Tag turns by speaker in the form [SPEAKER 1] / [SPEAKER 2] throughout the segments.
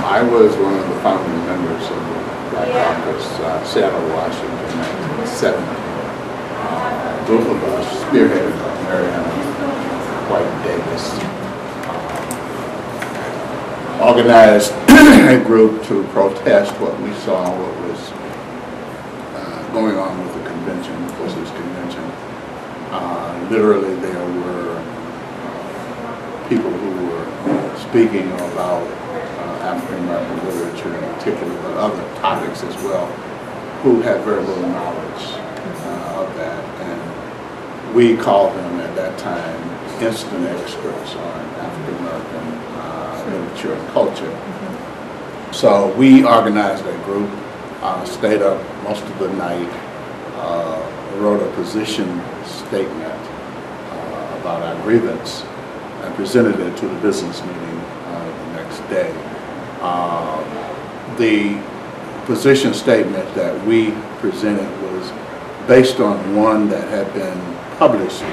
[SPEAKER 1] I was one of the founding members of the Black Caucus, Seattle, Washington, 1970. A group of us, spearheaded by Mariana White Davis, organized a group to protest what we saw, what was going on with the convention, the Forces Convention. Literally, there were people who were speaking about African American literature in particular, but other topics as well, who had very little knowledge of that. And we called them at that time instant experts on African American literature and culture. So we organized a group, stayed up most of the night, wrote a position statement about our grievance, and presented it to the business meeting the next day. The position statement that we presented was based on one that had been published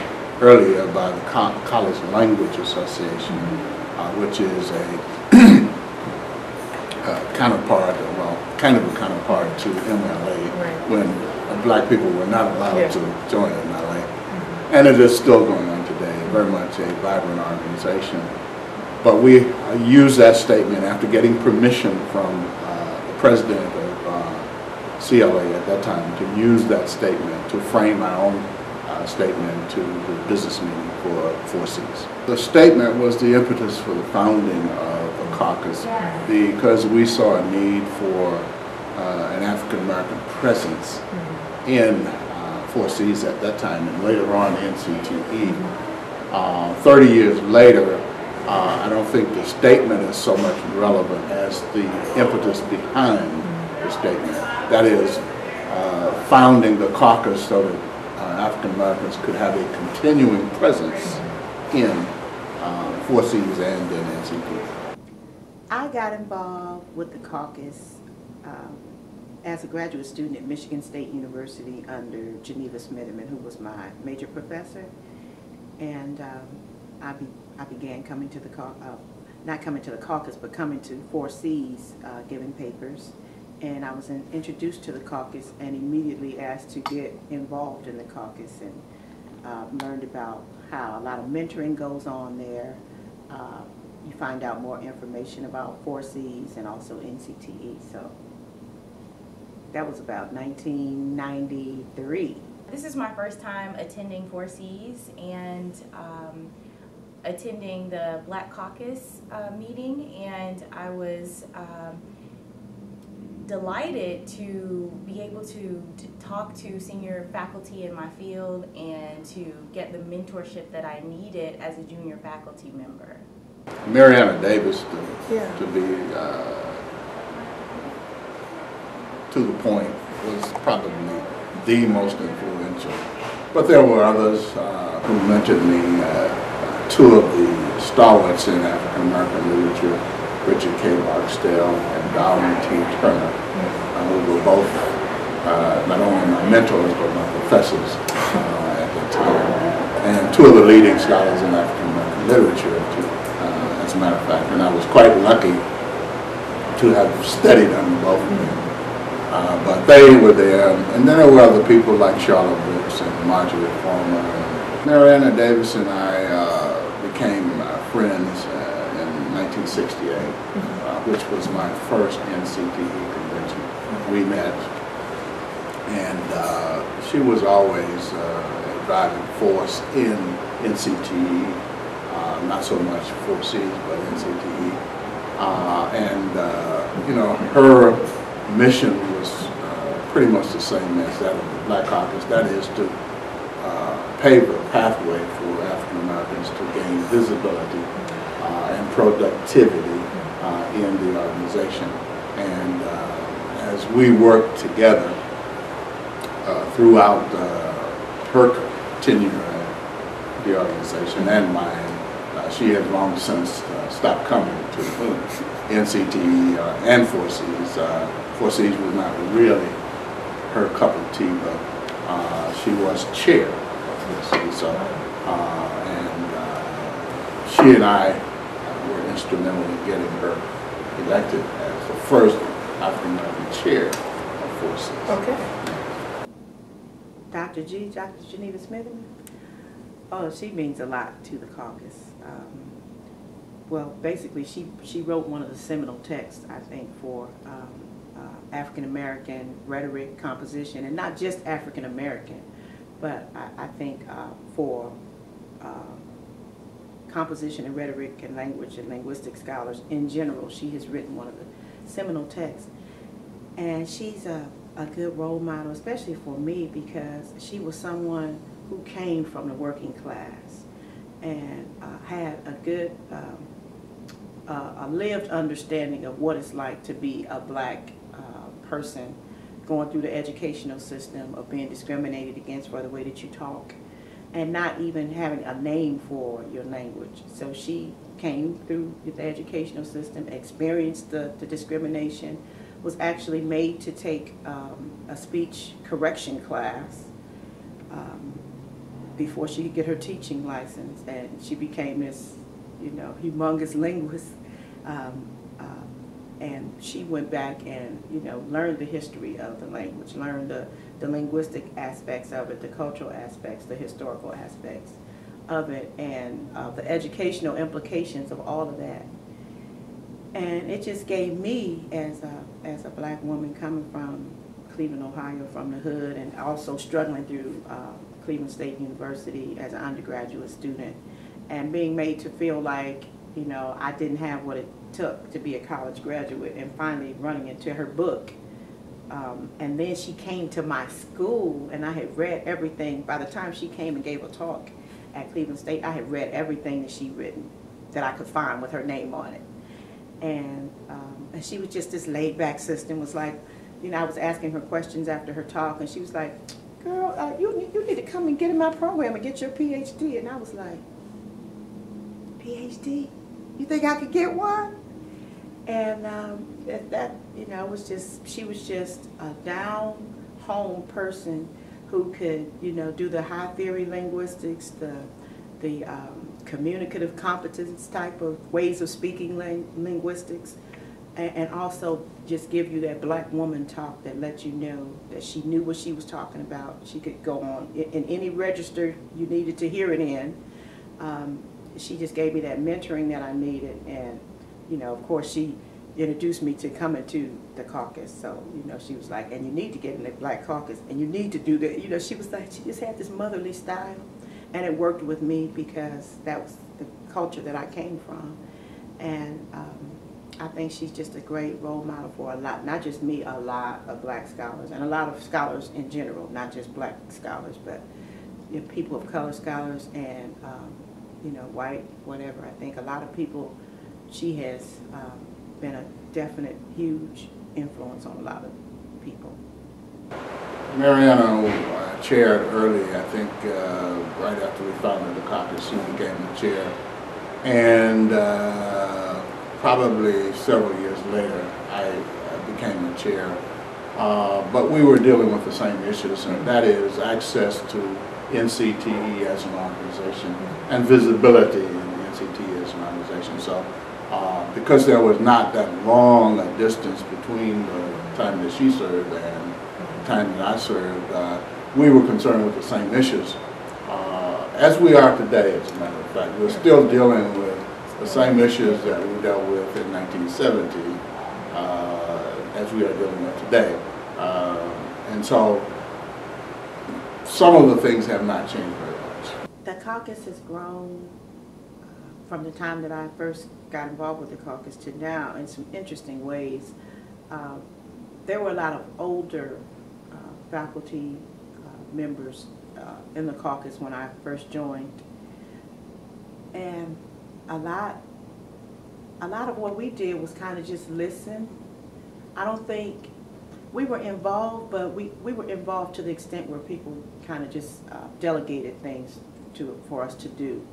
[SPEAKER 1] earlier by the College Language Association, which is a counterpart, well, kind of a counterpart to MLA, when black people were not allowed to join MLA. And it is still going on today, very much a vibrant organization. But we used that statement after getting permission from the president of CLA at that time to use that statement to frame our own statement to the business meeting for 4Cs. The statement was the impetus for the founding of the caucus because we saw a need for an African American presence in 4Cs at that time, and later on NCTE. 30 years later, I don't think the statement is so much relevant as the impetus behind the statement. That is, founding the caucus so that African Americans could have a continuing presence in 4Cs and in NCTE.
[SPEAKER 2] I got involved with the caucus as a graduate student at Michigan State University under Geneva Smitherman, who was my major professor. And I began coming to the not coming to the caucus, but coming to 4Cs, giving papers. And I was introduced to the caucus and immediately asked to get involved in the caucus, and learned about how a lot of mentoring goes on there. You find out more information about 4Cs and also NCTE. So that was about 1993.
[SPEAKER 3] This is my first time attending 4Cs and attending the Black Caucus meeting, and I was delighted to be able to talk to senior faculty in my field and to get the mentorship that I needed as a junior faculty member.
[SPEAKER 1] Mariana Davis, to be to the point, was probably the most influential. But there were others who mentored me. Two of the stalwarts in African American literature, Richard K. Barksdale and Darwin T. Turner, who were both not only my mentors but my professors at the time, and two of the leading scholars in African American literature, as a matter of fact. And I was quite lucky to have studied under both of them. But they were there, and then there were other people like Charlotte Brooks and Marjorie Former. Mariana Davis and I became friends in 1968, which was my first NCTE convention. We met, and she was always a driving force in NCTE, not so much 4Cs, but NCTE. You know, her mission was pretty much the same as that of the Black Caucus. That is to pave a pathway for African Americans to gain visibility and productivity in the organization. And as we worked together throughout her tenure at the organization and mine, she had long since stopped coming to NCTE and 4Cs. 4Cs was not really her cup of tea, but she was chair of 4Cs. So, she and I were instrumental in getting her elected as the first African American chair of forces.
[SPEAKER 3] Okay.
[SPEAKER 2] Dr. Geneva Smitherman? Oh, she means a lot to the caucus. Well, basically, she wrote one of the seminal texts, I think, for African American rhetoric, composition, and not just African American, but I think for composition and rhetoric and language and linguistic scholars in general, she has written one of the seminal texts. And she's a good role model, especially for me, because she was someone who came from the working class and had a good, a lived understanding of what it's like to be a black person going through the educational system, of being discriminated against for the way that you talk, and not even having a name for your language. So she came through the educational system, experienced the discrimination, was actually made to take a speech correction class before she could get her teaching license, and she became this, humongous linguist. And she went back and, learned the history of the language, learned the linguistic aspects of it, the cultural aspects, the historical aspects of it, and the educational implications of all of that. And it just gave me, as a black woman coming from Cleveland, Ohio, from the hood, and also struggling through Cleveland State University as an undergraduate student, and being made to feel like, I didn't have what it took to be a college graduate, and finally running into her book. And then she came to my school, and I had read everything. By the time she came and gave a talk at Cleveland State, I had read everything that she'd written that I could find with her name on it. And she was just this laid-back sister, was like, I was asking her questions after her talk, and she was like, girl, you need to come and get in my program and get your PhD. And I was like, PhD? You think I could get one? And that was just, she was just a down-home person who could, do the high theory linguistics, the communicative competence type of ways of speaking linguistics, and also just give you that black woman talk that let you know that she knew what she was talking about. She could go on in any register you needed to hear it in. She just gave me that mentoring that I needed, and of course she introduced me to coming to the caucus. So she was like, and you need to get in the Black Caucus, and you need to do that. She was like, she just had this motherly style, and it worked with me because that was the culture that I came from. And I think she's just a great role model for a lot, not just me, a lot of black scholars, and a lot of scholars in general, not just black scholars, but people of color scholars, and white, whatever. I think a lot of people, she has been a definite, huge influence on a lot of people.
[SPEAKER 1] Mariana chaired early, I think, right after we founded the caucus, she became the chair. And probably several years later, I became the chair. But we were dealing with the same issues, and that is access to NCTE as an organization and visibility in the NCTE as an organization. So because there was not that long a distance between the time that she served and the time that I served, we were concerned with the same issues. As we are today, as a matter of fact, we're still dealing with the same issues that we dealt with in 1970 as we are dealing with today. And so some of the things have not changed very much.
[SPEAKER 2] The caucus has grown from the time that I first got involved with the caucus to now in some interesting ways. There were a lot of older faculty members in the caucus when I first joined, and a lot of what we did was kind of just listen. I don't think we were involved, but we were involved to the extent where people kind of just delegated things for us to do.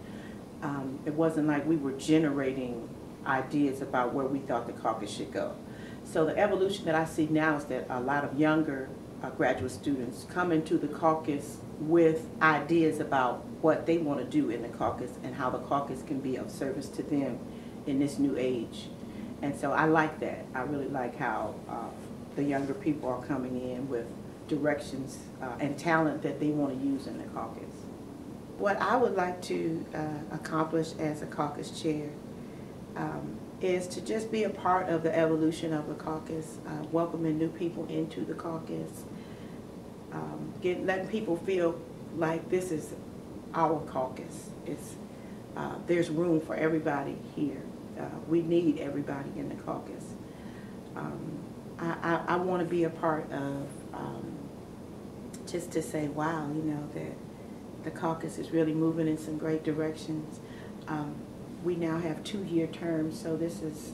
[SPEAKER 2] It wasn't like we were generating ideas about where we thought the caucus should go. So the evolution that I see now is that a lot of younger graduate students come into the caucus with ideas about what they want to do in the caucus and how the caucus can be of service to them in this new age. And so I like that. I really like how the younger people are coming in with directions and talent that they want to use in the caucus. What I would like to accomplish as a caucus chair is to just be a part of the evolution of the caucus, welcoming new people into the caucus, letting people feel like this is our caucus. There's room for everybody here. We need everybody in the caucus. I want to be a part of just to say, wow, you know, that the caucus is really moving in some great directions. We now have 2-year terms, so this is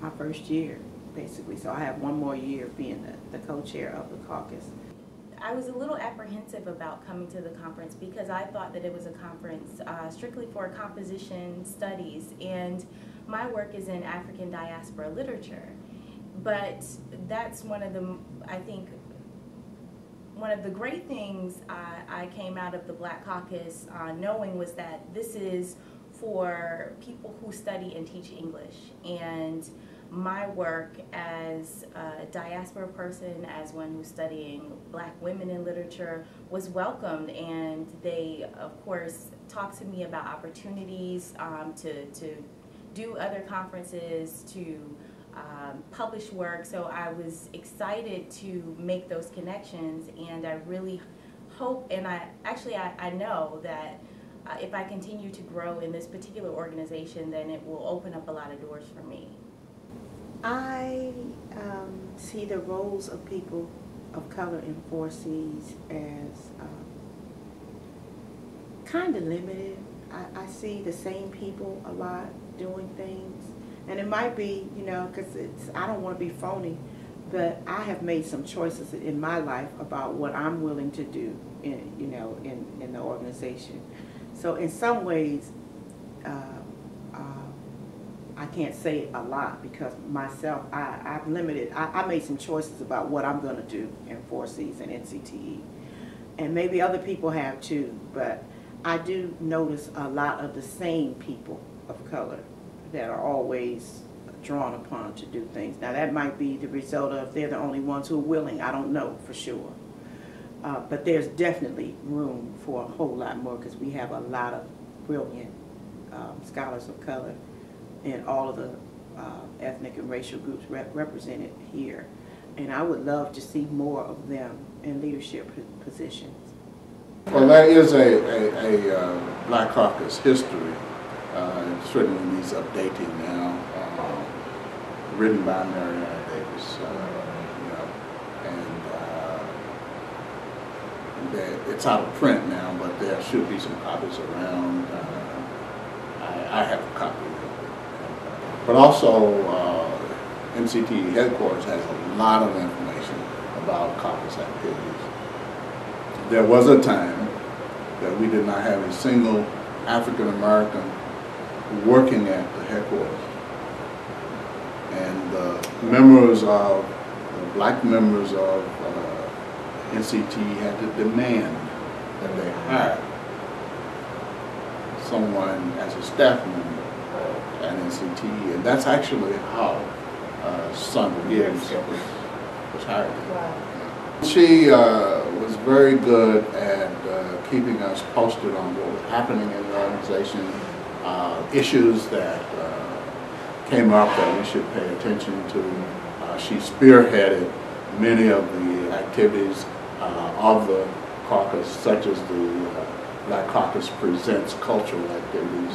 [SPEAKER 2] my first year, basically. So I have 1 more year being the co-chair of the caucus.
[SPEAKER 3] I was a little apprehensive about coming to the conference because I thought that it was a conference strictly for composition studies, and my work is in African diaspora literature. But that's one of the, I think, one of the great things I came out of the Black Caucus knowing was that this is for people who study and teach English. And my work as a diaspora person, as one who's studying Black women in literature, was welcomed, and they, of course, talked to me about opportunities to do other conferences, to publish work. So I was excited to make those connections, and I really hope, and I know that if I continue to grow in this particular organization, then it will open up a lot of doors for me.
[SPEAKER 2] I see the roles of people of color in 4Cs as kind of limited. I see the same people a lot doing things, and it might be, you know, because I don't want to be phony, but I have made some choices in my life about what I'm willing to do in the organization. So in some ways, I can't say a lot because myself, I've limited, I made some choices about what I'm going to do in 4Cs and NCTE. And maybe other people have too, but I do notice a lot of the same people of color that are always drawn upon to do things. Now that might be the result of they're the only ones who are willing, I don't know for sure. But there's definitely room for a whole lot more because we have a lot of brilliant scholars of color in all of the ethnic and racial groups represented here. And I would love to see more of them in leadership positions.
[SPEAKER 1] Well, there is a Black Caucus history. It certainly needs updating now, written by Mariana Davis, it's out of print now, but there should be some copies around. I have a copy of it. But also, NCTE headquarters has a lot of information about caucus activities. There was a time that we did not have a single African American working at the headquarters. And the Black members of NCTE had to demand that they hire someone as a staff member at NCTE, and that's actually how Sandra Gibbs was hired. Wow. She was very good at keeping us posted on what was happening in the organization, issues that came up that we should pay attention to. She spearheaded many of the activities of the caucus, such as the Black Caucus Presents cultural activities,